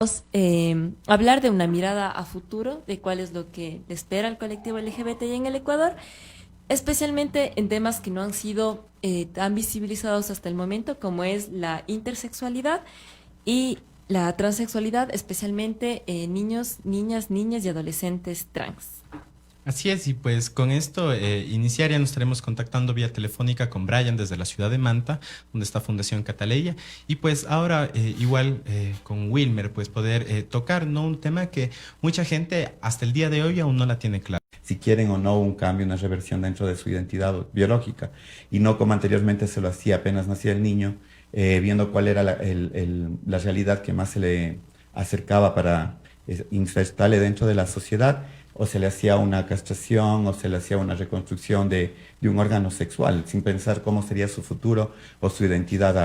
Hablar de una mirada a futuro, de cuál es lo que le espera al colectivo LGBTI en el Ecuador, especialmente en temas que no han sido tan visibilizados hasta el momento, como es la intersexualidad y la transexualidad, especialmente niños, niñas, niñas y adolescentes trans. Así es, y pues con esto iniciar ya nos estaremos contactando vía telefónica con Brian desde la ciudad de Manta, donde está Fundación Cataleya, y pues ahora igual con Wilmer, pues poder tocar, ¿no? Un tema que mucha gente hasta el día de hoy aún no la tiene clara. Si quieren o no un cambio, una reversión dentro de su identidad biológica, y no como anteriormente se lo hacía apenas nacía el niño, viendo cuál era la realidad que más se le acercaba para insertarle dentro de la sociedad, o se le hacía una castración o se le hacía una reconstrucción de un órgano sexual, sin pensar cómo sería su futuro o su identidad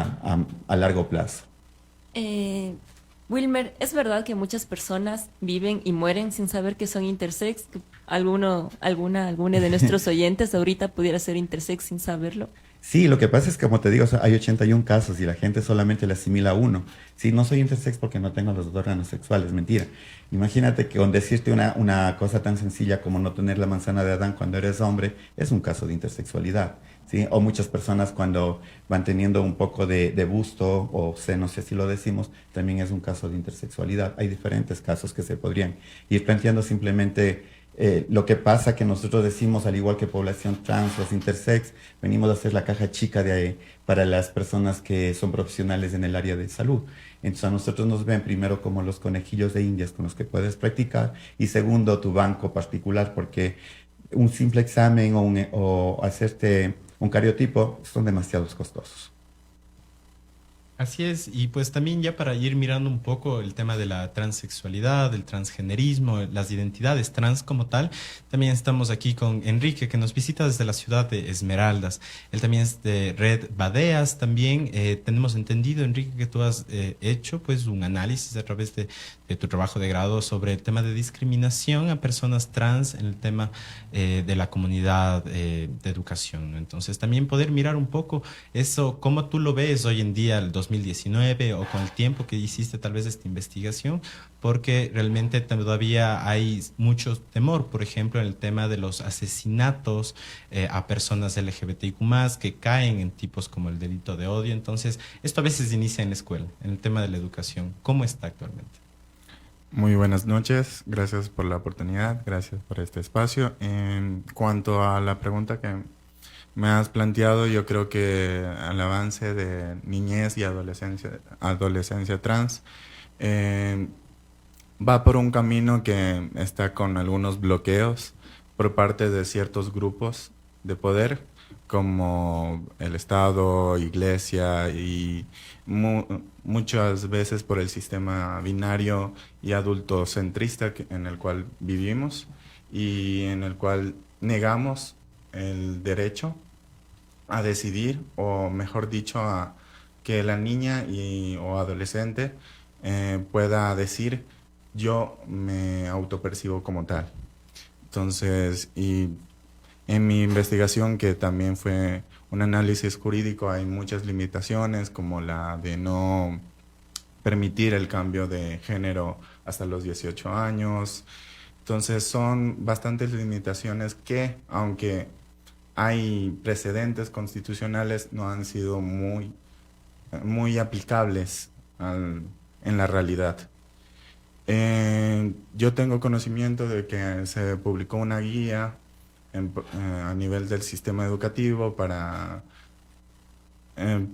a largo plazo. Eh, Wilmer, ¿es verdad que muchas personas viven y mueren sin saber que son intersex? Que alguna de nuestros oyentes ahorita pudiera ser intersex sin saberlo. Sí, lo que pasa es que, como te digo, o sea, hay 81 casos y la gente solamente le asimila uno. Sí, no soy intersex porque no tengo los dos órganos sexuales, mentira. Imagínate que con decirte una cosa tan sencilla como no tener la manzana de Adán cuando eres hombre es un caso de intersexualidad. ¿Sí? O muchas personas cuando van teniendo un poco de busto o senos, si así lo decimos, también es un caso de intersexualidad. Hay diferentes casos que se podrían ir planteando simplemente. Lo que pasa que nosotros decimos, al igual que población trans, los intersex, venimos a hacer la caja chica para las personas que son profesionales en el área de salud. Entonces a nosotros nos ven primero como los conejillos de indias con los que puedes practicar y segundo tu banco particular porque un simple examen o hacerte un cariotipo son demasiados costosos. Así es, y pues también ya para ir mirando un poco el tema de la transexualidad, el transgenerismo, las identidades trans como tal, también estamos aquí con Enrique, que nos visita desde la ciudad de Esmeraldas. Él también es de Red Badeas, también tenemos entendido, Enrique, que tú has hecho pues un análisis a través de tu trabajo de grado sobre el tema de discriminación a personas trans en el tema de la comunidad de educación, ¿no? Entonces también poder mirar un poco eso, cómo tú lo ves hoy en día, el 2019, o con el tiempo que hiciste tal vez esta investigación, porque realmente todavía hay mucho temor, por ejemplo, en el tema de los asesinatos a personas LGBTIQ+, que caen en tipos como el delito de odio. Entonces, esto a veces inicia en la escuela, en el tema de la educación. ¿Cómo está actualmente? Muy buenas noches, gracias por la oportunidad, gracias por este espacio. En cuanto a la pregunta que me has planteado, yo creo que el avance de niñez y adolescencia trans eh, va por un camino que está con algunos bloqueos por parte de ciertos grupos de poder, como el Estado, Iglesia y muchas veces por el sistema binario y adultocentrista en el cual vivimos y en el cual negamos el derecho a decidir, o mejor dicho, a que la niña o adolescente pueda decir yo me autopercibo como tal. Entonces, y en mi investigación, que también fue un análisis jurídico, hay muchas limitaciones, como la de no permitir el cambio de género hasta los 18 años. Entonces, son bastantes limitaciones que, aunque hay precedentes constitucionales, no han sido muy aplicables en la realidad. Yo tengo conocimiento de que se publicó una guía a nivel del sistema educativo para eh,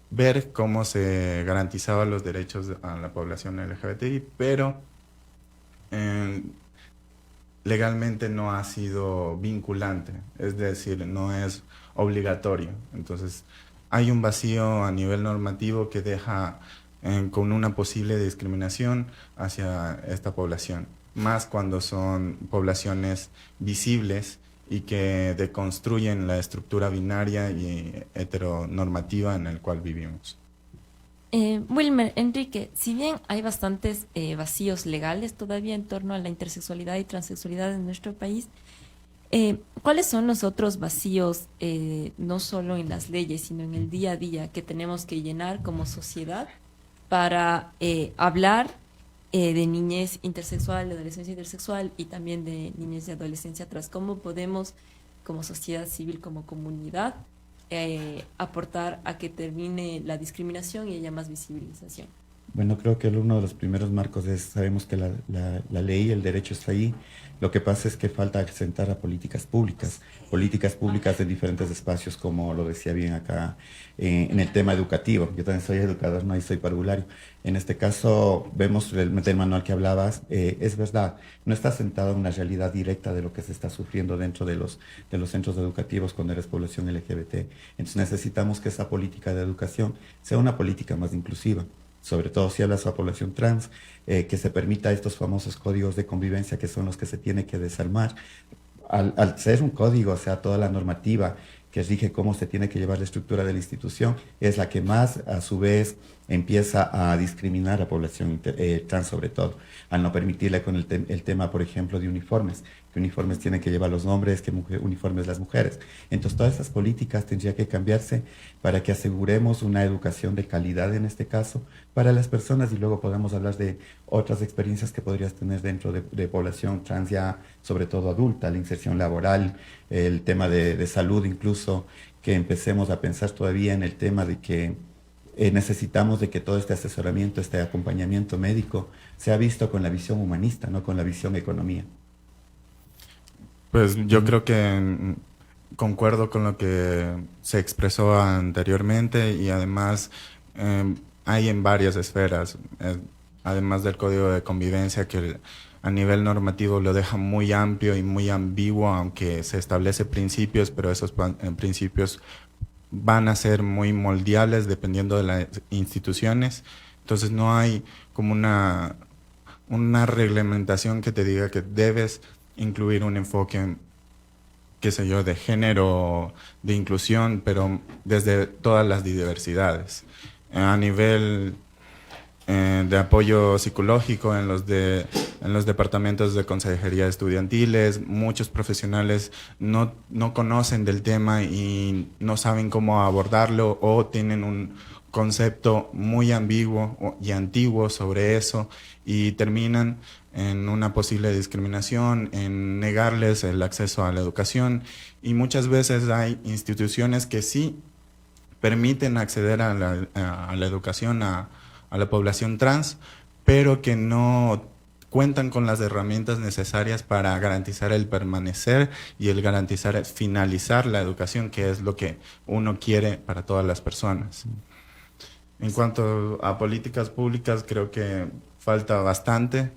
ver cómo se garantizaban los derechos a la población LGBTI, pero eh, legalmente no ha sido vinculante, es decir, no es obligatorio. Entonces, hay un vacío a nivel normativo que deja con una posible discriminación hacia esta población, más cuando son poblaciones visibles y que deconstruyen la estructura binaria y heteronormativa en el cual vivimos. Wilmer, Enrique, si bien hay bastantes vacíos legales todavía en torno a la intersexualidad y transexualidad en nuestro país, ¿cuáles son los otros vacíos, no solo en las leyes, sino en el día a día que tenemos que llenar como sociedad para hablar de niñez intersexual, de adolescencia intersexual y también de niñez y adolescencia trans. ¿Cómo podemos, como sociedad civil, como comunidad, aportar a que termine la discriminación y haya más visibilización? Bueno, creo que uno de los primeros marcos es, sabemos que la ley, el derecho está ahí. Lo que pasa es que falta accentar a políticas públicas en diferentes espacios, como lo decía bien acá, en el tema educativo. Yo también soy educador, no y soy parvulario. En este caso, vemos del manual que hablabas, es verdad, no está sentado en una realidad directa de lo que se está sufriendo dentro de los centros educativos cuando eres población LGBT. Entonces necesitamos que esa política de educación sea una política más inclusiva, sobre todo si hablas a la población trans, que se permita estos famosos códigos de convivencia que son los que se tiene que desarmar. Al ser un código, o sea, toda la normativa que rige cómo se tiene que llevar la estructura de la institución, es la que más, a su vez, empieza a discriminar a población trans, sobre todo, al no permitirle con el tema, por ejemplo, de uniformes, que uniformes tienen que llevar los hombres, que uniformes las mujeres. Entonces, todas esas políticas tendrían que cambiarse para que aseguremos una educación de calidad, en este caso, para las personas, y luego podamos hablar de otras experiencias que podrías tener dentro de población trans ya, sobre todo adulta, la inserción laboral, el tema de salud, incluso que empecemos a pensar todavía en el tema de que necesitamos de que todo este asesoramiento, este acompañamiento médico sea visto con la visión humanista, no con la visión economía. Pues yo creo que concuerdo con lo que se expresó anteriormente y además hay en varias esferas, además del código de convivencia que a nivel normativo lo deja muy amplio y muy ambiguo, aunque se establece principios, pero esos principios van a ser muy moldeables dependiendo de las instituciones. Entonces no hay como una reglamentación que te diga que debes incluir un enfoque, qué sé yo, de género, de inclusión, pero desde todas las diversidades. A nivel de apoyo psicológico en los departamentos de consejería estudiantiles, muchos profesionales no conocen del tema y no saben cómo abordarlo o tienen un concepto muy ambiguo y antiguo sobre eso y terminan en una posible discriminación, en negarles el acceso a la educación, y muchas veces hay instituciones que sí permiten acceder a la educación a la población trans, pero que no cuentan con las herramientas necesarias para garantizar el permanecer y el garantizar finalizar la educación, que es lo que uno quiere para todas las personas. En cuanto a políticas públicas, creo que falta bastante.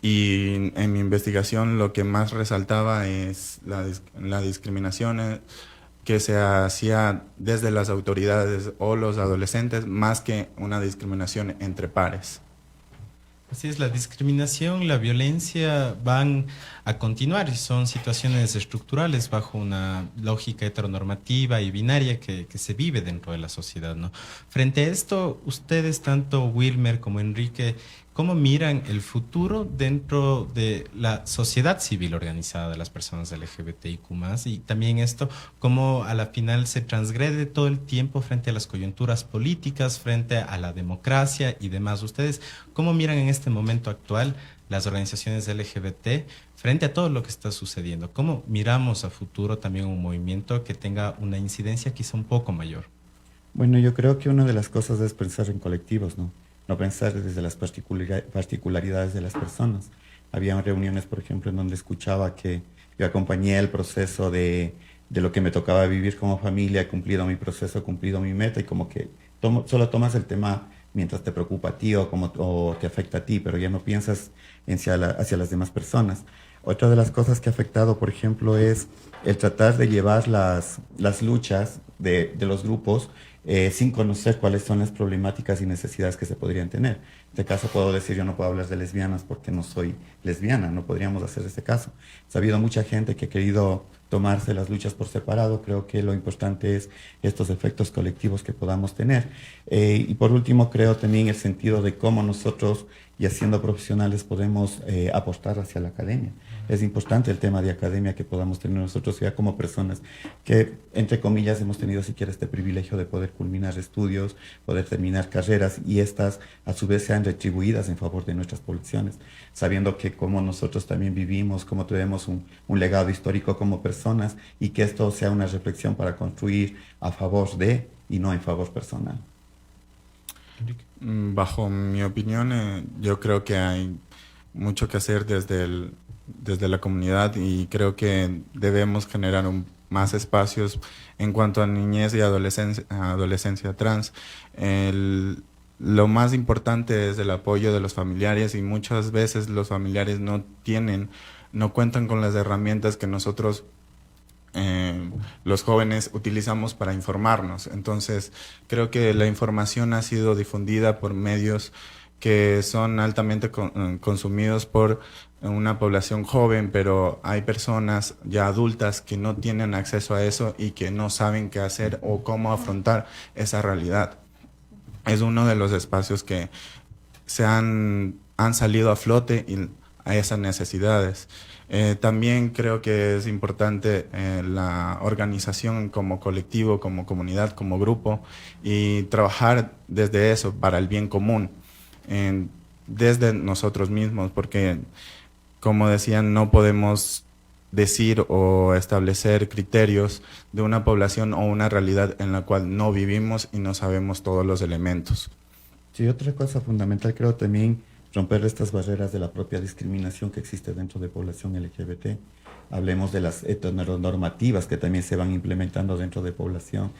Y en mi investigación lo que más resaltaba es la discriminación que se hacía desde las autoridades o los adolescentes, más que una discriminación entre pares. Así es, la discriminación, la violencia van a continuar y son situaciones estructurales bajo una lógica heteronormativa y binaria que se vive dentro de la sociedad, ¿no? Frente a esto, ustedes, tanto Wilmer como Enrique, ¿cómo miran el futuro dentro de la sociedad civil organizada de las personas LGBTIQ+, y también esto, cómo a la final se transgrede todo el tiempo frente a las coyunturas políticas, frente a la democracia y demás? ¿Ustedes cómo miran en este momento actual las organizaciones LGBT frente a todo lo que está sucediendo? ¿Cómo miramos a futuro también un movimiento que tenga una incidencia quizá un poco mayor? Bueno, yo creo que una de las cosas es pensar en colectivos, ¿no? No pensar desde las particularidades de las personas. Había reuniones, por ejemplo, en donde escuchaba que yo acompañé el proceso de lo que me tocaba vivir como familia, he cumplido mi proceso, he cumplido mi meta, y como que solo tomas el tema mientras te preocupa a ti o te afecta a ti, pero ya no piensas hacia las demás personas. Otra de las cosas que ha afectado, por ejemplo, es el tratar de llevar las luchas de los grupos sin conocer cuáles son las problemáticas y necesidades que se podrían tener. En este caso puedo decir, yo no puedo hablar de lesbianas porque no soy lesbiana, no podríamos hacer este caso. Ha habido mucha gente que ha querido tomarse las luchas por separado. Creo que lo importante es estos efectos colectivos que podamos tener. Y por último, creo también el sentido de cómo nosotros, y siendo profesionales, podemos apostar hacia la academia. Es importante el tema de academia que podamos tener nosotros ya como personas que, entre comillas, hemos tenido siquiera este privilegio de poder culminar estudios, poder terminar carreras y estas a su vez sean retribuidas en favor de nuestras poblaciones, sabiendo que como nosotros también vivimos, como tenemos un legado histórico como personas y que esto sea una reflexión para construir a favor de y no en favor personal. Bajo mi opinión, yo creo que hay mucho que hacer desde la comunidad y creo que debemos generar más espacios en cuanto a niñez y adolescencia trans. Lo más importante es el apoyo de los familiares y muchas veces los familiares no cuentan con las herramientas que nosotros los jóvenes utilizamos para informarnos. Entonces, creo que la información ha sido difundida por medios que son altamente consumidos por una población joven, pero hay personas ya adultas que no tienen acceso a eso y que no saben qué hacer o cómo afrontar esa realidad. Es uno de los espacios que han salido a flote y a esas necesidades. También creo que es importante la organización como colectivo, como comunidad, como grupo y trabajar desde eso para el bien común, desde nosotros mismos, porque como decían, no podemos decir o establecer criterios de una población o una realidad en la cual no vivimos y no sabemos todos los elementos. Sí, otra cosa fundamental creo también romper estas barreras de la propia discriminación que existe dentro de población LGBT. Hablemos de las heteronormativas que también se van implementando dentro de población.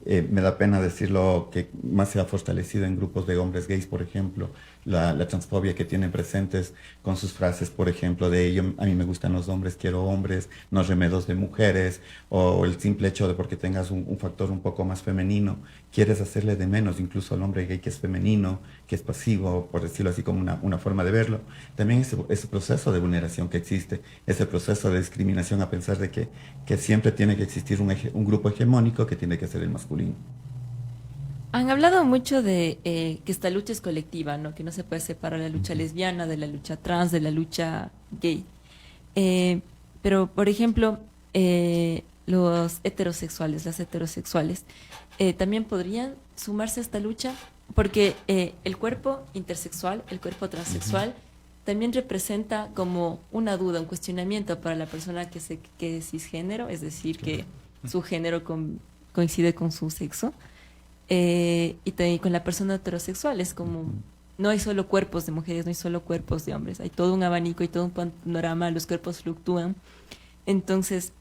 Me da pena decirlo que más se ha fortalecido en grupos de hombres gays, por ejemplo, la transfobia que tienen presentes con sus frases, por ejemplo, de a mí me gustan los hombres, quiero hombres, no remedos de mujeres, o el simple hecho de porque tengas un factor un poco más femenino, quieres hacerle de menos incluso al hombre gay que es femenino, que es pasivo, por decirlo así como una forma de verlo. También ese proceso de vulneración que existe, ese proceso de discriminación a pensar de que siempre tiene que existir un grupo hegemónico que tiene que ser el masculino. Han hablado mucho de que esta lucha es colectiva, ¿no? Que no se puede separar la lucha lesbiana de la lucha trans, de la lucha gay. Pero, por ejemplo, los heterosexuales, las heterosexuales, también podrían sumarse a esta lucha, porque el cuerpo intersexual, el cuerpo transexual, también representa como una duda, un cuestionamiento para la persona que es cisgénero, es decir, que su género coincide con su sexo. Y también con la persona heterosexual es como no hay solo cuerpos de mujeres, no hay solo cuerpos de hombres, hay todo un abanico y todo un panorama, los cuerpos fluctúan. Entonces,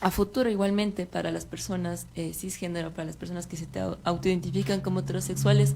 a futuro igualmente para las personas cisgénero, para las personas que se autoidentifican como heterosexuales,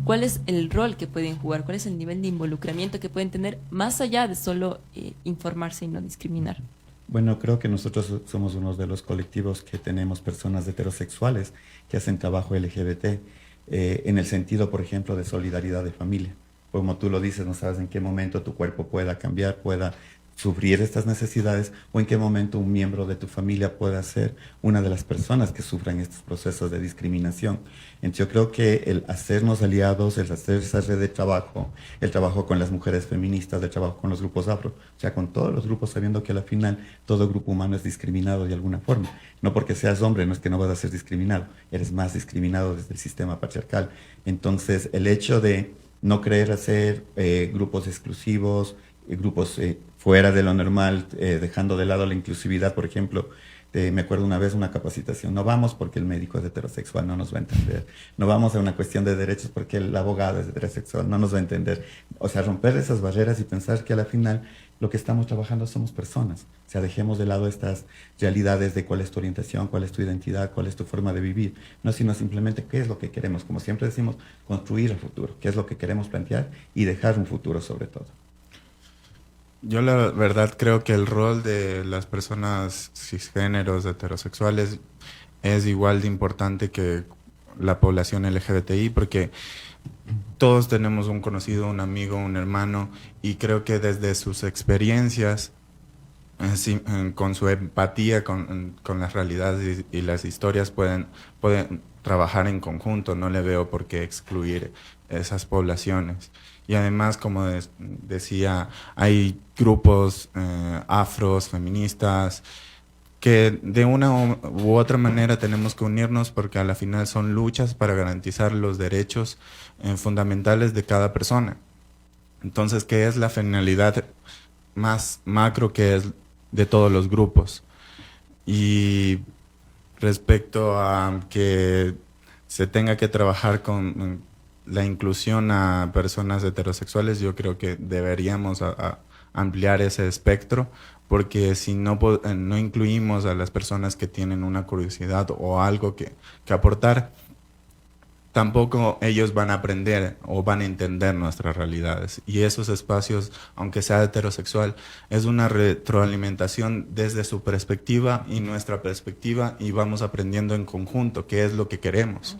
¿cuál es el rol que pueden jugar? ¿Cuál es el nivel de involucramiento que pueden tener más allá de solo informarse y no discriminar? Bueno, creo que nosotros somos uno de los colectivos que tenemos personas heterosexuales que hacen trabajo LGBT en el sentido, por ejemplo, de solidaridad de familia. Como tú lo dices, no sabes en qué momento tu cuerpo pueda cambiar, pueda sufrir estas necesidades o en qué momento un miembro de tu familia pueda ser una de las personas que sufran estos procesos de discriminación. Entonces yo creo que el hacernos aliados, el hacer esa red de trabajo, el trabajo con las mujeres feministas, el trabajo con los grupos afro, o sea, con todos los grupos, sabiendo que al final todo grupo humano es discriminado de alguna forma. No porque seas hombre, no es que no vas a ser discriminado, eres más discriminado desde el sistema patriarcal. Entonces el hecho de no querer hacer grupos exclusivos, grupos fuera de lo normal, dejando de lado la inclusividad, por ejemplo. Me acuerdo una vez una capacitación, no vamos porque el médico es heterosexual, no nos va a entender. No vamos a una cuestión de derechos porque el abogado es heterosexual, no nos va a entender. O sea, romper esas barreras y pensar que a la final lo que estamos trabajando somos personas. O sea, dejemos de lado estas realidades de cuál es tu orientación, cuál es tu identidad, cuál es tu forma de vivir. No, sino simplemente qué es lo que queremos. Como siempre decimos, construir el futuro, qué es lo que queremos plantear y dejar un futuro sobre todo. Yo la verdad creo que el rol de las personas cisgéneros, heterosexuales, es igual de importante que la población LGBTI, porque todos tenemos un conocido, un amigo, un hermano, y creo que desde sus experiencias, con su empatía con las realidades y las historias, pueden trabajar en conjunto. No le veo por qué excluir esas poblaciones. Y además, como decía, hay grupos afros, feministas, que de una u otra manera tenemos que unirnos porque a la final son luchas para garantizar los derechos fundamentales de cada persona. Entonces, ¿qué es la finalidad más macro que es de todos los grupos? Y respecto a que se tenga que trabajar con la inclusión a personas heterosexuales, yo creo que deberíamos ampliar ese espectro, porque si no incluimos a las personas que tienen una curiosidad o algo que aportar, tampoco ellos van a aprender o van a entender nuestras realidades. Y esos espacios, aunque sea heterosexual, es una retroalimentación desde su perspectiva y nuestra perspectiva, y vamos aprendiendo en conjunto qué es lo que queremos.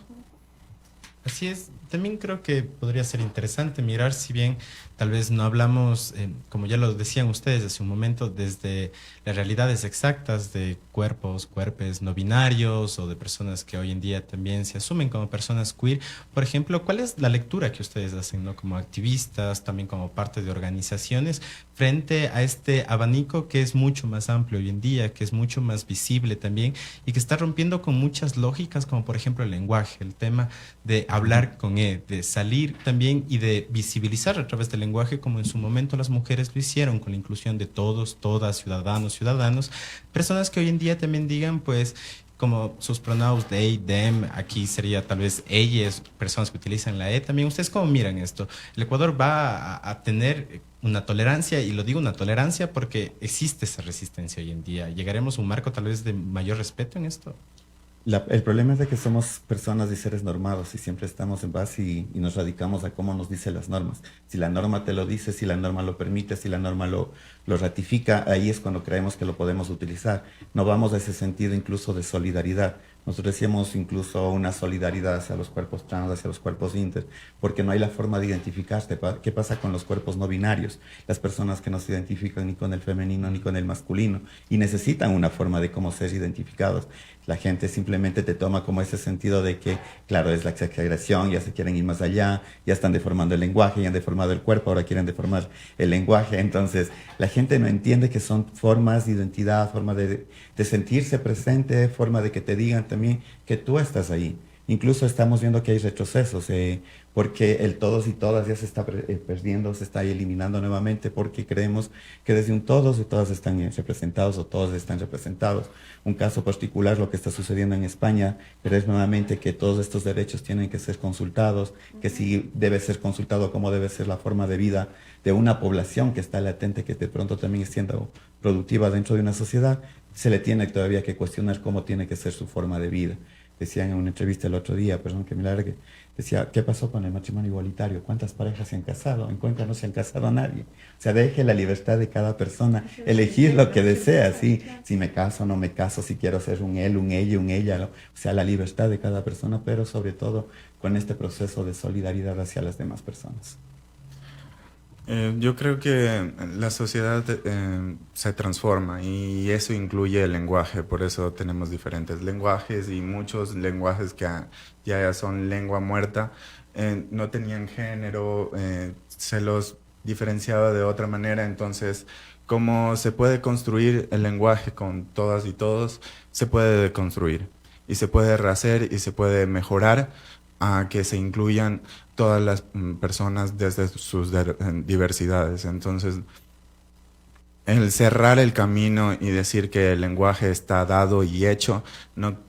Así es, también creo que podría ser interesante mirar, si bien tal vez no hablamos, como ya lo decían ustedes hace un momento, desde las realidades exactas de cuerpos, cuerpes no binarios o de personas que hoy en día también se asumen como personas queer. Por ejemplo, ¿cuál es la lectura que ustedes hacen, ¿no? Como activistas, también como parte de organizaciones, frente a este abanico que es mucho más amplio hoy en día, que es mucho más visible también y que está rompiendo con muchas lógicas, como por ejemplo el lenguaje, el tema de hablar con él, de salir también y de visibilizar a través del lenguaje, como en su momento las mujeres lo hicieron con la inclusión de todos, todas, ciudadanos, personas que hoy en día también digan, pues, como sus pronombres they, them, aquí sería tal vez ellas, personas que utilizan la e también. ¿Ustedes cómo miran esto? El Ecuador va a tener una tolerancia, y lo digo una tolerancia porque existe esa resistencia hoy en día. ¿Llegaremos a un marco tal vez de mayor respeto en esto? El problema es de que somos personas y seres normados y siempre estamos en base y nos radicamos a cómo nos dicen las normas. Si la norma te lo dice, si la norma lo permite, si la norma lo ratifica, ahí es cuando creemos que lo podemos utilizar. No vamos a ese sentido incluso de solidaridad. Nosotros decíamos incluso una solidaridad hacia los cuerpos trans, hacia los cuerpos inter, porque no hay la forma de identificarse. ¿Qué pasa con los cuerpos no binarios? Las personas que no se identifican ni con el femenino ni con el masculino y necesitan una forma de cómo ser identificados. La gente simplemente te toma como ese sentido de que, claro, es la exageración, ya se quieren ir más allá, ya están deformando el lenguaje, ya han deformado el cuerpo, ahora quieren deformar el lenguaje. Entonces, la gente no entiende que son formas de identidad, formas de sentirse presente, forma de que te digan también que tú estás ahí. Incluso estamos viendo que hay retrocesos, porque el todos y todas ya se está perdiendo, se está eliminando nuevamente, porque creemos que desde un todos y todas están representados o todos están representados. Un caso particular, lo que está sucediendo en España, pero es nuevamente que todos estos derechos tienen que ser consultados, que sí debe ser consultado cómo debe ser la forma de vida de una población que está latente, que de pronto también es siendo productiva dentro de una sociedad. Se le tiene todavía que cuestionar cómo tiene que ser su forma de vida. Decían en una entrevista el otro día, perdón que me largue, decía, ¿qué pasó con el matrimonio igualitario? ¿Cuántas parejas se han casado? En Cuenca no se han casado a nadie. O sea, deje la libertad de cada persona, elegir lo que desea, ¿sí? Si me caso o no me caso, si quiero ser un él, un ella, o sea, la libertad de cada persona, pero sobre todo con este proceso de solidaridad hacia las demás personas. Yo creo que la sociedad se transforma y eso incluye el lenguaje, por eso tenemos diferentes lenguajes y muchos lenguajes que ya son lengua muerta, no tenían género, se los diferenciaba de otra manera, entonces como se puede construir el lenguaje con todas y todos, se puede deconstruir y se puede rehacer y se puede mejorar a que se incluyan todas las personas desde sus diversidades. Entonces, el cerrar el camino y decir que el lenguaje está dado y hecho, no,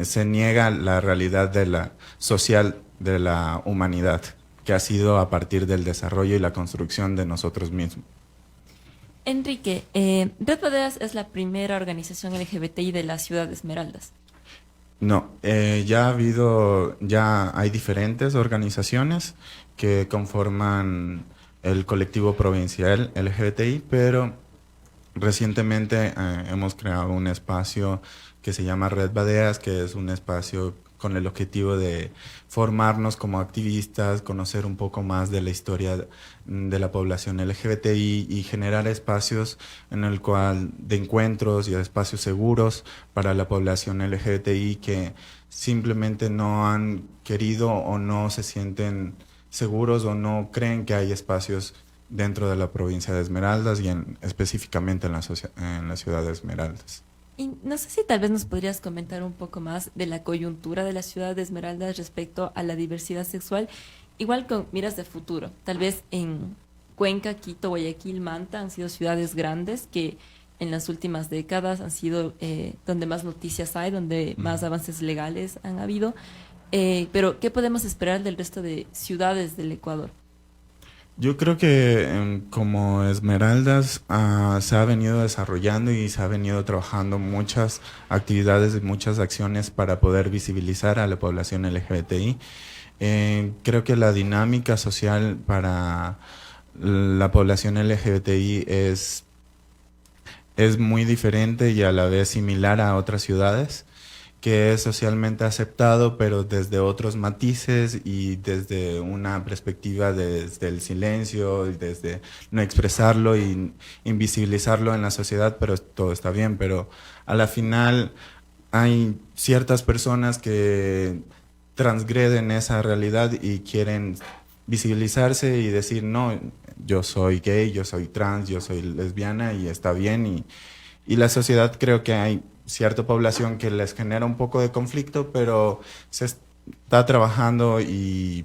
se niega la realidad de la social de la humanidad, que ha sido a partir del desarrollo y la construcción de nosotros mismos. Enrique, Red Badeas es la primera organización LGBTI de la ciudad de Esmeraldas. No, ya hay diferentes organizaciones que conforman el colectivo provincial LGBTI, pero recientemente hemos creado un espacio que se llama Red Badeas, que es un espacio con el objetivo de formarnos como activistas, conocer un poco más de la historia de la población LGBTI y generar espacios en el cual de encuentros y espacios seguros para la población LGBTI que simplemente no han querido o no se sienten seguros o no creen que hay espacios dentro de la provincia de Esmeraldas y específicamente en la ciudad de Esmeraldas. Y no sé si tal vez nos podrías comentar un poco más de la coyuntura de la ciudad de Esmeraldas respecto a la diversidad sexual, igual con miras de futuro. Tal vez en Cuenca, Quito, Guayaquil, Manta han sido ciudades grandes que en las últimas décadas han sido donde más noticias hay, donde más avances legales han habido. Pero, ¿qué podemos esperar del resto de ciudades del Ecuador? Yo creo que como Esmeraldas se ha venido desarrollando y se ha venido trabajando muchas actividades y muchas acciones para poder visibilizar a la población LGBTI. Creo que la dinámica social para la población LGBTI es muy diferente y a la vez similar a otras ciudades, que es socialmente aceptado, pero desde otros matices y desde una perspectiva desde el silencio, y desde no expresarlo y invisibilizarlo en la sociedad, pero todo está bien. Pero a la final hay ciertas personas que transgreden esa realidad y quieren visibilizarse y decir, no, yo soy gay, yo soy trans, yo soy lesbiana y está bien. Y la sociedad, creo que hay cierta población que les genera un poco de conflicto, pero se está trabajando y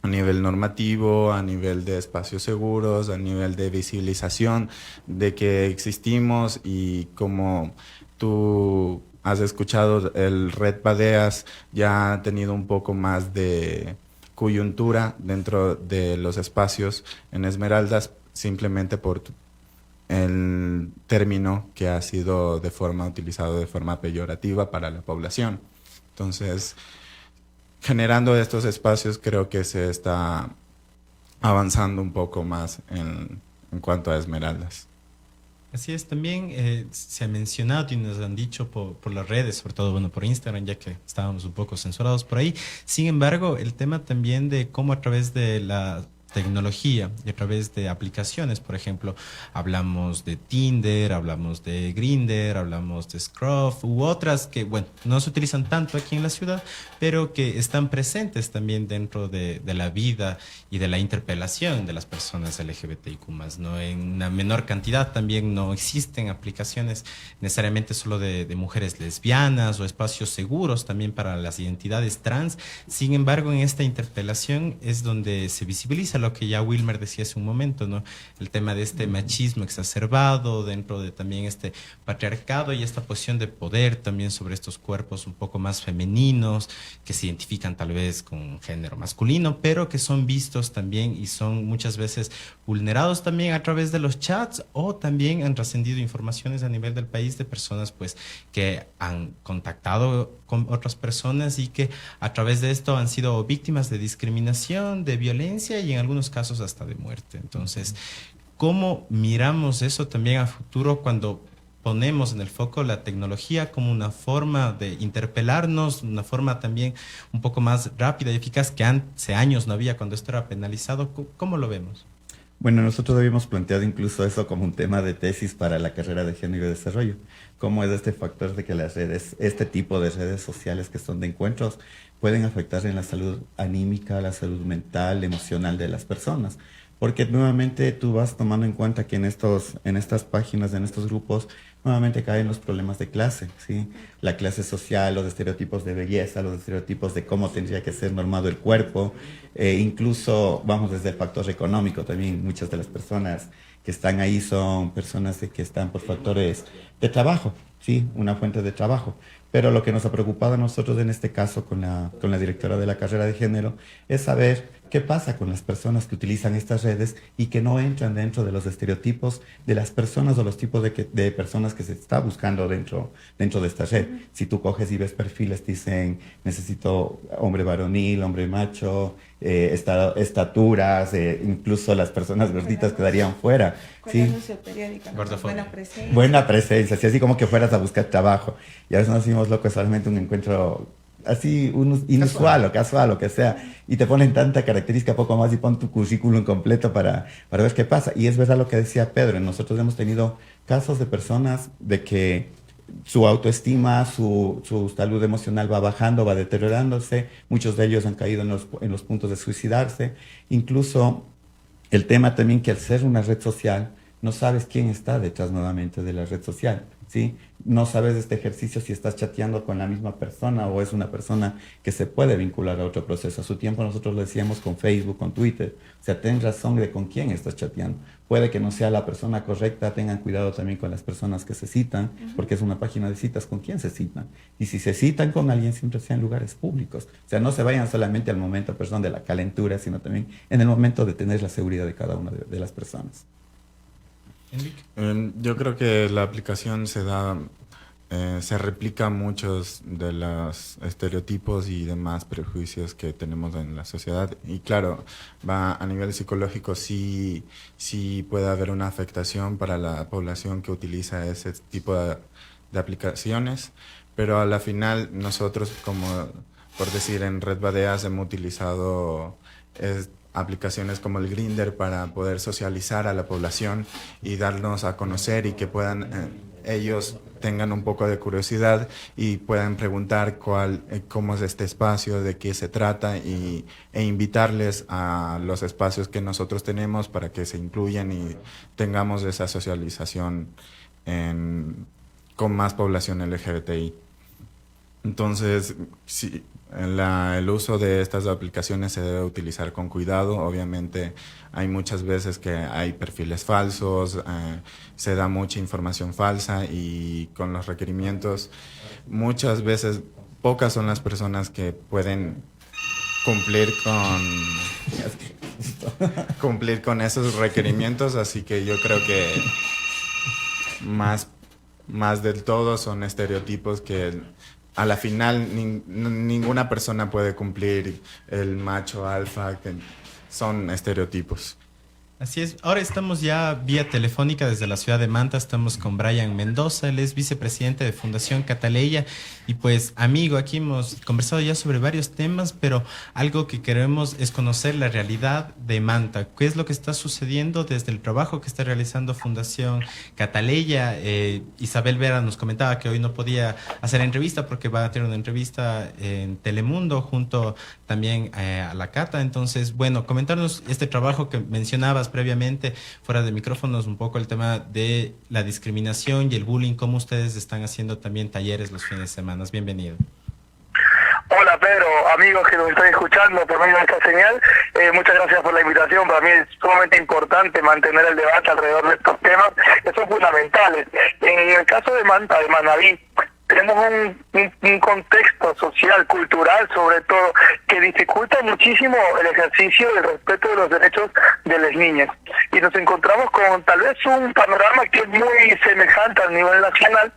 a nivel normativo, a nivel de espacios seguros, a nivel de visibilización de que existimos, y como tú has escuchado, el Red Badeas ya ha tenido un poco más de coyuntura dentro de los espacios en Esmeraldas, simplemente por el término que ha sido utilizado de forma peyorativa para la población. Entonces, generando estos espacios, creo que se está avanzando un poco más en cuanto a Esmeraldas. Así es, también se ha mencionado y nos han dicho por las redes, sobre todo bueno, por Instagram, ya que estábamos un poco censurados por ahí. Sin embargo, el tema también de cómo a través de la tecnología y a través de aplicaciones, por ejemplo, hablamos de Tinder, hablamos de Grindr, hablamos de Scruff u otras que, bueno, no se utilizan tanto aquí en la ciudad, pero que están presentes también dentro de la vida y de la interpelación de las personas LGBTIQ+, ¿no? En una menor cantidad también no existen aplicaciones necesariamente solo de mujeres lesbianas o espacios seguros también para las identidades trans. Sin embargo, en esta interpelación es donde se visibiliza lo que ya Wilmer decía hace un momento, ¿no? El tema de este machismo exacerbado dentro de también este patriarcado y esta posición de poder también sobre estos cuerpos un poco más femeninos, que se identifican tal vez con género masculino, pero que son vistos también y son muchas veces vulnerados también a través de los chats, o también han trascendido informaciones a nivel del país de personas pues que han contactado con otras personas y que a través de esto han sido víctimas de discriminación, de violencia y en algunos casos hasta de muerte. Entonces, ¿cómo miramos eso también a futuro cuando ponemos en el foco la tecnología como una forma de interpelarnos, una forma también un poco más rápida y eficaz que hace años no había cuando esto era penalizado? ¿Cómo lo vemos? Bueno, nosotros habíamos planteado incluso eso como un tema de tesis para la carrera de género y desarrollo. ¿Cómo es este factor de que las redes, este tipo de redes sociales que son de encuentros, pueden afectar en la salud anímica, la salud mental, emocional de las personas? Porque nuevamente tú vas tomando en cuenta que en estas páginas, en estos grupos, nuevamente caen los problemas de clase, ¿sí? La clase social, los estereotipos de belleza, los estereotipos de cómo tendría que ser normado el cuerpo, incluso, vamos, desde el factor económico también. Muchas de las personas que están ahí son personas que están por factores de trabajo, ¿sí? Una fuente de trabajo. Pero lo que nos ha preocupado a nosotros en este caso con la directora de la carrera de género es saber qué pasa con las personas que utilizan estas redes y que no entran dentro de los estereotipos de las personas o los tipos de personas que se está buscando dentro de esta red. Si tú coges y ves perfiles, dicen necesito hombre varonil, hombre macho, estaturas, incluso las personas gorditas quedarían fuera. Con ¿sí? anuncio periódico, ¿no? Buena presencia. Buena presencia, así como que fueras a buscar trabajo. Y a veces nos decimos, loco, es solamente un encuentro así inusual o casual, o que sea, y te ponen tanta característica poco más y pon tu currículum completo para ver qué pasa. Y es verdad lo que decía Pedro, nosotros hemos tenido casos de personas de que su autoestima, su salud emocional va bajando, va deteriorándose, muchos de ellos han caído en los puntos de suicidarse, incluso el tema también que al ser una red social, no sabes quién está detrás nuevamente de la red social, ¿sí? no sabes de este ejercicio si estás chateando con la misma persona o es una persona que se puede vincular a otro proceso. A su tiempo nosotros lo decíamos con Facebook, con Twitter. O sea, ten razón de con quién estás chateando. Puede que no sea la persona correcta, tengan cuidado también con las personas que se citan, porque es una página de citas, con quién se citan. Y si se citan con alguien, siempre sea en lugares públicos. O sea, no se vayan solamente al momento, perdón, de la calentura, sino también en el momento de tener la seguridad de cada una de las personas. Yo creo que la aplicación se replica muchos de los estereotipos y demás prejuicios que tenemos en la sociedad. Y claro, a nivel psicológico sí puede haber una afectación para la población que utiliza ese tipo de aplicaciones, pero a la final nosotros, como por decir en Red Badeas, hemos utilizado aplicaciones como el Grindr para poder socializar a la población y darnos a conocer y que puedan ellos tengan un poco de curiosidad y puedan preguntar cómo es este espacio, de qué se trata e invitarles a los espacios que nosotros tenemos para que se incluyan y tengamos esa socialización con más población LGBTI. Entonces, sí, el uso de estas aplicaciones se debe utilizar con cuidado. Obviamente hay muchas veces que hay perfiles falsos, se da mucha información falsa y con los requerimientos muchas veces pocas son las personas que pueden cumplir con esos requerimientos, así que yo creo que más del todo son estereotipos que a la final ninguna persona puede cumplir el macho alfa, que son estereotipos. Así es. Ahora estamos ya vía telefónica desde la ciudad de Manta. Estamos con Brian Mendoza. Él es vicepresidente de Fundación Cataleya. Y pues, amigo, aquí hemos conversado ya sobre varios temas, pero algo que queremos es conocer la realidad de Manta. ¿Qué es lo que está sucediendo desde el trabajo que está realizando Fundación Cataleya? Isabel Vera nos comentaba que hoy no podía hacer entrevista porque va a tener una entrevista en Telemundo junto también a la Cata. Entonces, bueno, comentarnos este trabajo que mencionabas previamente, fuera de micrófonos, un poco el tema de la discriminación y el bullying, cómo ustedes están haciendo también talleres los fines de semana. Bienvenido. Hola Pedro, amigos que nos están escuchando por medio de esta señal, muchas gracias por la invitación. Para mí es sumamente importante mantener el debate alrededor de estos temas que son fundamentales. En el caso de Manta, de Manabí, tenemos un contexto social, cultural sobre todo, que dificulta muchísimo el ejercicio del respeto de los derechos de las niñas. Y nos encontramos con tal vez un panorama que es muy semejante a nivel nacional,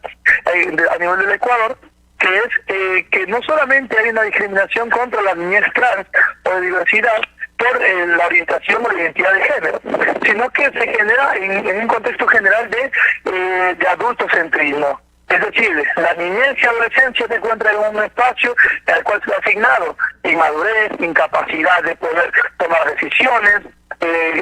a nivel del Ecuador, que es que no solamente hay una discriminación contra las niñez trans o de diversidad por la orientación o la identidad de género, sino que se genera en un contexto general de adultocentrismo. Es decir, la niñez y adolescencia se encuentra en un espacio al cual se ha asignado inmadurez, incapacidad de poder tomar decisiones,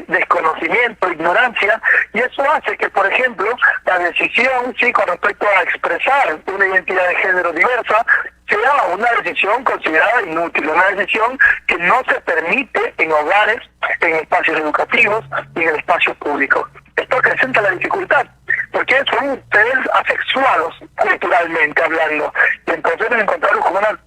desconocimiento, ignorancia, y eso hace que, por ejemplo, la decisión, sí, con respecto a expresar una identidad de género diversa, sea una decisión considerada inútil, una decisión que no se permite en hogares, en espacios educativos y en el espacio público. Esto acrecenta la dificultad, porque son seres asexuados culturalmente hablando, y entonces nos encontramos con una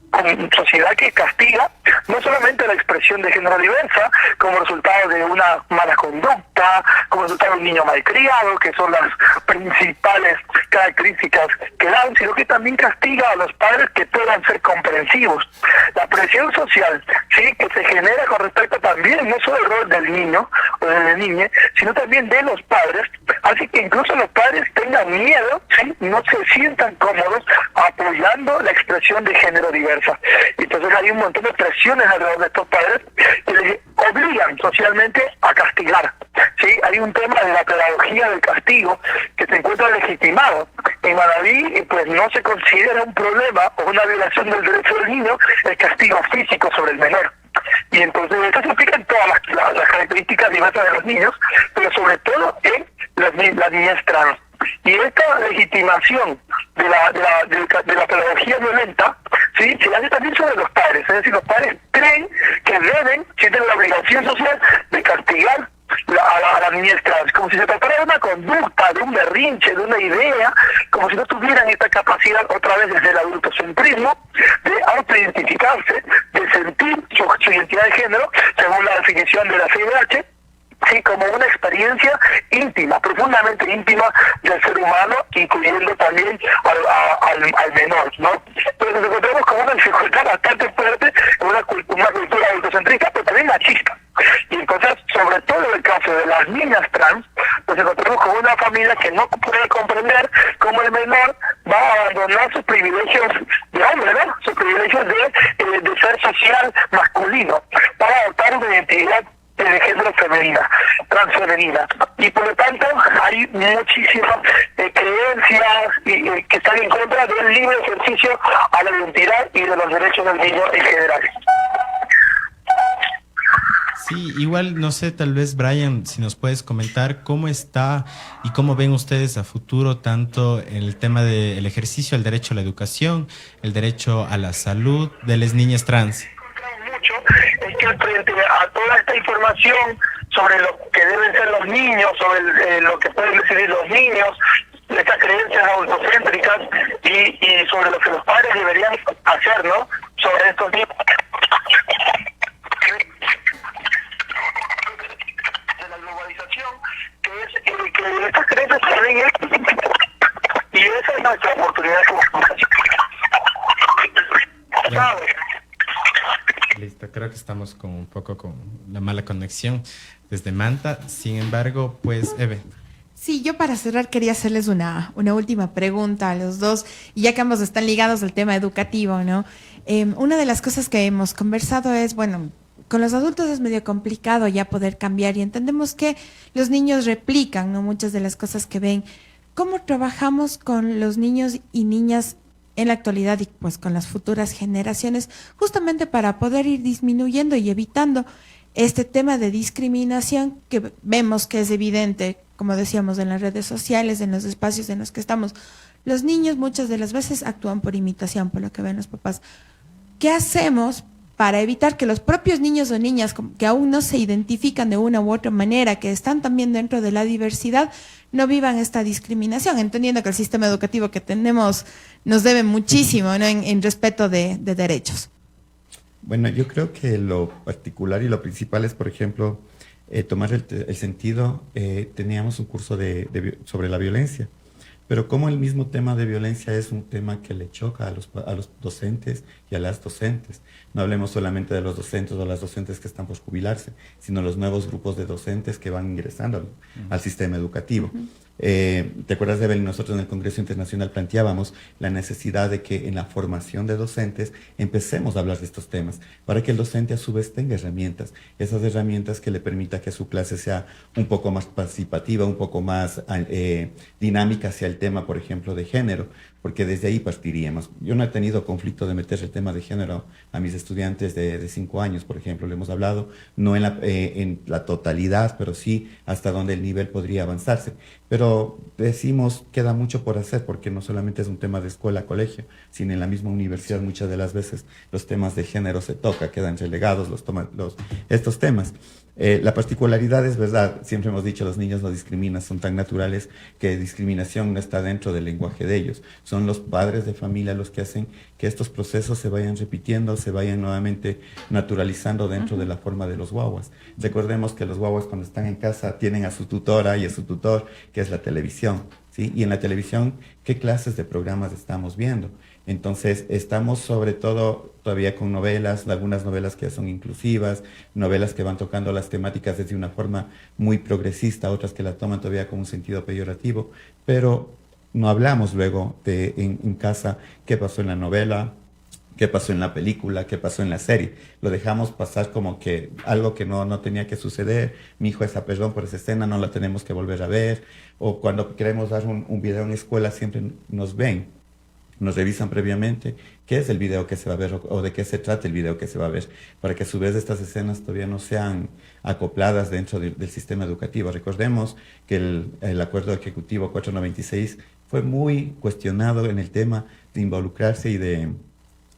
sociedad que castiga no solamente la expresión de género diversa como resultado de una mala conducta, como resultado de un niño malcriado, que son las principales características que dan, sino que también castiga a los padres que puedan ser comprensivos. La presión social, sí, que se genera con respecto también no solo al rol del niño o de la niña, sino también de los padres, hace que incluso los padres tengan miedo, sí, no se sientan cómodos apoyando la expresión de género diversa. Entonces hay un montón de presiones alrededor de estos padres que les obligan socialmente a castigar. ¿Sí? Hay un tema de la pedagogía del castigo que se encuentra legitimado. En Manabí, pues no se considera un problema o una violación del derecho del niño el castigo físico sobre el menor. Y entonces esto se aplica en todas las características diversas de los niños, pero sobre todo en la niñez trans. Y esta legitimación de la pedagogía violenta, ¿sí?, se hace también sobre los padres. Es decir, los padres creen que sienten la obligación social de castigar a la niñez trans, como si se tratara de una conducta, de un berrinche, de una idea, como si no tuvieran esta capacidad, otra vez desde el adultocentrismo, de autoidentificarse, de sentir su identidad de género, según la definición de la CIDH, sí, como una experiencia íntima, profundamente íntima del ser humano, incluyendo también al menor, ¿no? Entonces nos encontramos con una dificultad bastante fuerte en una cultura autocentrista, pero también machista. Y entonces, sobre todo en el caso de las niñas trans, nos encontramos con una familia que no puede comprender cómo el menor va a abandonar sus privilegios de hombre, ¿no? Sus privilegios de ser social masculino, para adoptar una identidad de género femenina, transfemenina. Y por lo tanto hay muchísimas creencias que están en contra del libre ejercicio a la identidad y de los derechos del niño en general. Sí, igual, no sé, tal vez, Brian, si nos puedes comentar cómo está y cómo ven ustedes a futuro tanto en el tema del ejercicio, el derecho a la educación, el derecho a la salud de las niñas trans. Mucho es que frente a toda esta información sobre lo que deben ser los niños, sobre lo que pueden decidir los niños, estas creencias autocéntricas y sobre lo que los padres deberían hacer, ¿no? Sobre estos niños. De la globalización, que es que estas creencias se ven y esa es nuestra oportunidad como ¿sabes? Listo, creo que estamos con un poco con la mala conexión desde Manta. Sin embargo, pues, Eve. Sí, yo para cerrar quería hacerles una última pregunta a los dos, y ya que ambos están ligados al tema educativo, ¿no? Una de las cosas que hemos conversado es, bueno, con los adultos es medio complicado ya poder cambiar y entendemos que los niños replican, ¿no? Muchas de las cosas que ven. ¿Cómo trabajamos con los niños y niñas en la actualidad y pues con las futuras generaciones, justamente para poder ir disminuyendo y evitando este tema de discriminación que vemos que es evidente, como decíamos, en las redes sociales, en los espacios en los que estamos? Los niños muchas de las veces actúan por imitación, por lo que ven los papás. ¿Qué hacemos para evitar que los propios niños o niñas que aún no se identifican de una u otra manera, que están también dentro de la diversidad, no vivan esta discriminación, entendiendo que el sistema educativo que tenemos nos debe muchísimo, ¿no? en respeto de derechos? Bueno, yo creo que lo particular y lo principal es, por ejemplo, tomar el sentido. Teníamos un curso sobre la violencia, pero como el mismo tema de violencia es un tema que le choca a los docentes y a las docentes. No hablemos solamente de los docentes o las docentes que están por jubilarse, sino los nuevos grupos de docentes que van ingresando al sistema educativo. ¿Te acuerdas, Evelyn? Nosotros en el Congreso Internacional planteábamos la necesidad de que en la formación de docentes empecemos a hablar de estos temas, para que el docente a su vez tenga herramientas, esas herramientas que le permita que su clase sea un poco más participativa, un poco más dinámica hacia el tema, por ejemplo, de género, porque desde ahí partiríamos. Yo no he tenido conflicto de meter el tema de género a mis estudiantes de 5 años, por ejemplo. Le hemos hablado, no en la totalidad, pero sí hasta donde el nivel podría avanzarse. Pero decimos, queda mucho por hacer, porque no solamente es un tema de escuela, colegio, sino en la misma universidad muchas de las veces los temas de género se tocan, quedan relegados estos temas. La particularidad es verdad, siempre hemos dicho, los niños no discriminan, son tan naturales que discriminación no está dentro del lenguaje de ellos. Son los padres de familia los que hacen que estos procesos se vayan repitiendo, se vayan nuevamente naturalizando dentro de la forma de los guaguas. Recordemos que los guaguas cuando están en casa tienen a su tutora y a su tutor, que es la televisión, ¿sí? Y en la televisión, ¿qué clases de programas estamos viendo? Entonces, estamos sobre todo todavía con novelas, algunas novelas que son inclusivas, novelas que van tocando las temáticas desde una forma muy progresista, otras que la toman todavía con un sentido peyorativo, pero no hablamos luego en casa qué pasó en la novela, qué pasó en la película, qué pasó en la serie. Lo dejamos pasar como que algo que no tenía que suceder. Mi hijo es perdón por esa escena, no la tenemos que volver a ver. O cuando queremos dar un video en escuela, siempre nos ven, nos revisan previamente qué es el video que se va a ver o de qué se trata el video que se va a ver, para que a su vez estas escenas todavía no sean acopladas dentro del sistema educativo. Recordemos que el Acuerdo Ejecutivo 496 fue muy cuestionado en el tema de involucrarse y de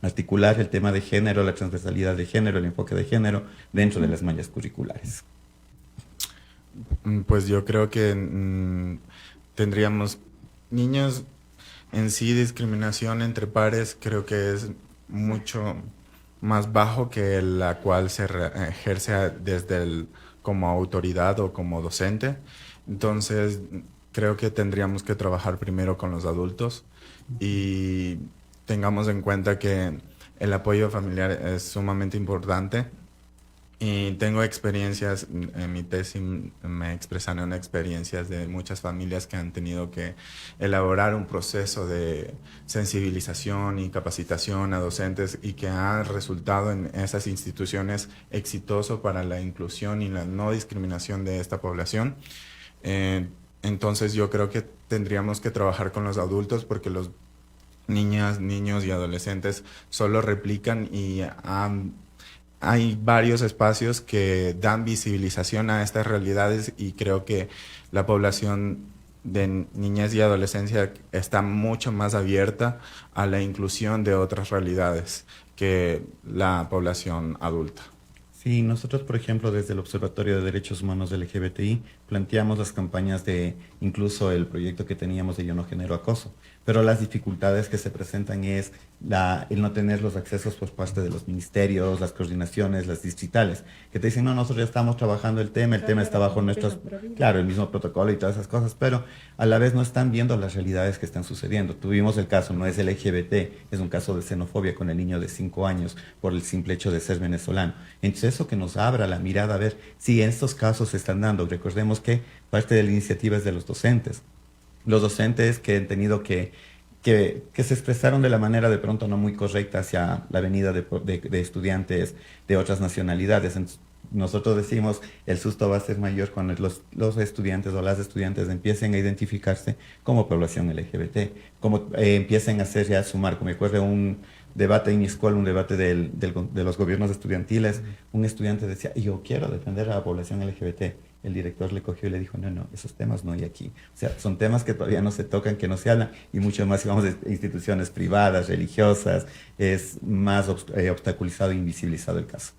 articular el tema de género, la transversalidad de género, el enfoque de género dentro de las mallas curriculares. Pues yo creo que tendríamos niños en sí, discriminación entre pares, creo que es mucho más bajo que la cual ejerce desde como autoridad o como docente. Entonces, creo que tendríamos que trabajar primero con los adultos y tengamos en cuenta que el apoyo familiar es sumamente importante. Y tengo experiencias, en mi tesis me expresaron experiencias de muchas familias que han tenido que elaborar un proceso de sensibilización y capacitación a docentes y que ha resultado en esas instituciones exitoso para la inclusión y la no discriminación de esta población. Entonces yo creo que tendríamos que trabajar con los adultos porque los niñas, niños y adolescentes solo replican y hay varios espacios que dan visibilización a estas realidades y creo que la población de niñez y adolescencia está mucho más abierta a la inclusión de otras realidades que la población adulta. Sí, nosotros, por ejemplo, desde el Observatorio de Derechos Humanos LGBTI, planteamos las campañas de, incluso el proyecto que teníamos de Yo no genero acoso, pero las dificultades que se presentan es el no tener los accesos por parte de los ministerios, las coordinaciones, las distritales, que te dicen, no, nosotros ya estamos trabajando el tema está bajo nuestros, claro, el mismo protocolo y todas esas cosas, pero a la vez no están viendo las realidades que están sucediendo. Tuvimos el caso, no es LGBT, es un caso de xenofobia con el niño de 5 años por el simple hecho de ser venezolano. Entonces eso que nos abra la mirada a ver si estos casos se están dando. Recordemos que parte de la iniciativa es de los docentes. Los docentes que han tenido que se expresaron de la manera de pronto no muy correcta hacia la venida de estudiantes de otras nacionalidades. Entonces, nosotros decimos el susto va a ser mayor cuando los estudiantes o las estudiantes empiecen a identificarse como población LGBT, como empiecen a hacer ya sumar. Como me acuerdo un debate en mi escuela, un debate de los gobiernos estudiantiles, un estudiante decía, yo quiero defender a la población LGBT. El director le cogió y le dijo, no, esos temas no hay aquí. O sea, son temas que todavía no se tocan, que no se hablan, y mucho más si vamos de instituciones privadas, religiosas, es más obstaculizado e invisibilizado el caso.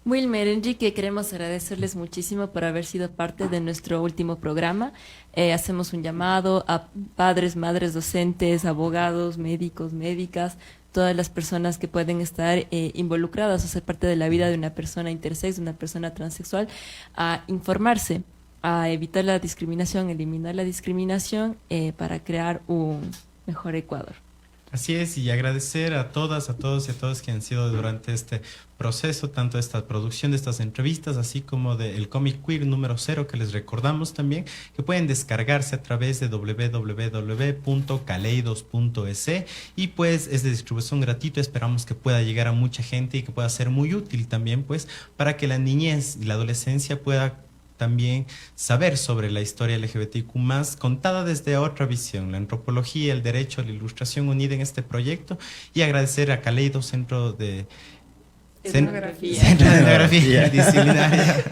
Wilmer, Enrique, queremos agradecerles muchísimo por haber sido parte de nuestro último programa. Hacemos un llamado a padres, madres, docentes, abogados, médicos, médicas, todas las personas que pueden estar involucradas o ser parte de la vida de una persona intersex, de una persona transexual, a informarse, a evitar la discriminación, eliminar la discriminación para crear un mejor Ecuador. Así es, y agradecer a todas, a todos y a todos que han sido durante este proceso, tanto esta producción de estas entrevistas, así como del cómic queer número 0, que les recordamos también, que pueden descargarse a través de www.caleidos.es y pues es de distribución gratuita, esperamos que pueda llegar a mucha gente y que pueda ser muy útil también pues para que la niñez y la adolescencia pueda también saber sobre la historia LGBTIQ+, contada desde otra visión, la antropología, el derecho, la ilustración unida en este proyecto, y agradecer a Caleidos, Centro de Etnografía Disciplinaria.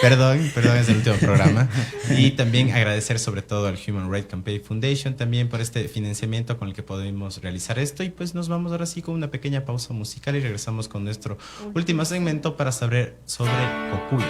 Perdón, es el último programa. Y también agradecer sobre todo al Human Rights Campaign Foundation también por este financiamiento con el que podemos realizar esto. Y pues nos vamos ahora sí con una pequeña pausa musical y regresamos con nuestro último segmento para saber sobre Cocuyo.